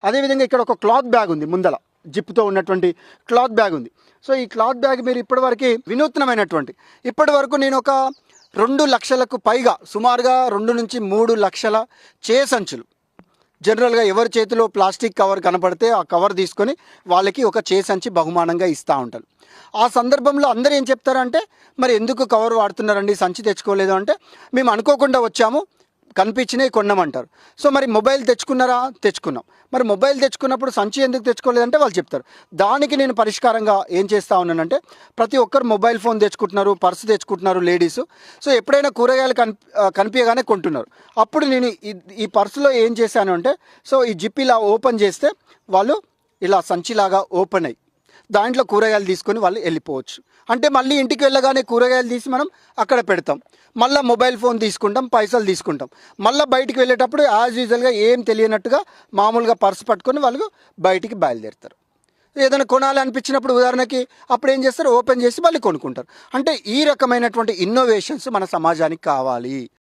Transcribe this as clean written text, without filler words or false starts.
అదేవిధంగా ఇక్కడ ఒక క్లాత్ బ్యాగ్ ఉంది, ముందల జిప్తో ఉన్నటువంటి క్లాత్ బ్యాగ్ ఉంది. సో ఈ క్లాత్ బ్యాగ్ మీరు ఇప్పటివరకు వినూత్నమైనటువంటి, ఇప్పటి వరకు నేను ఒక 2 లక్షలకు పైగా, సుమారుగా 2 నుంచి 3 లక్షల సంచులు జనరల్గా ఎవరి చేతిలో ప్లాస్టిక్ కవర్ కనపడితే ఆ కవర్ తీసుకొని వాళ్ళకి ఒక సంచి బహుమానంగా ఇస్తూ ఉంటారు. ఆ సందర్భంలో అందరూ ఏం చెప్తారంటే, మరి ఎందుకు కవర్ వాడుతున్నారండి, సంచి తెచ్చుకోలేదు అంటే, మేము అనుకోకుండా వచ్చాము, కనిపించినవి కొన్నామంటారు. సో మరి మొబైల్ తెచ్చుకున్నారా, తెచ్చుకున్నాం. మరి మొబైల్ తెచ్చుకున్నప్పుడు సంచి ఎందుకు తెచ్చుకోలేదంటే వాళ్ళు చెప్తారు. దానికి నేను పరిష్కారంగా ఏం చేస్తూ ఉన్నానంటే, ప్రతి ఒక్కరు మొబైల్ ఫోన్ తెచ్చుకుంటున్నారు, పర్సు తెచ్చుకుంటున్నారు లేడీస్. సో ఎప్పుడైనా కూరగాయలు కనిపించగానే కొంటున్నారు. అప్పుడు నేను ఈ పర్సులో ఏం చేశాను అంటే, సో ఈ జిప్ ఇలా ఓపెన్ చేస్తే వాళ్ళు ఇలా సంచిలాగా ఓపెన్ అయ్యి దాంట్లో కూరగాయలు తీసుకొని వాళ్ళు వెళ్ళిపోవచ్చు. అంటే మళ్ళీ ఇంటికి వెళ్ళగానే కూరగాయలు తీసి మనం అక్కడ పెడతాం, మళ్ళీ మొబైల్ ఫోన్ తీసుకుంటాం, పైసలు తీసుకుంటాం, మళ్ళీ బయటికి వెళ్ళేటప్పుడు యాజ్ యూజువల్గా ఏం తెలియనట్టుగా మామూలుగా పర్సు పట్టుకొని వాళ్ళు బయటికి బయలుదేరుతారు. ఏదైనా కొనాలి అనిపించినప్పుడు ఉదాహరణకి అప్పుడు ఏం చేస్తారు, ఓపెన్ చేసి మళ్ళీ కొనుక్కుంటారు. అంటే ఈ రకమైనటువంటి ఇన్నోవేషన్స్ మన సమాజానికి కావాలి.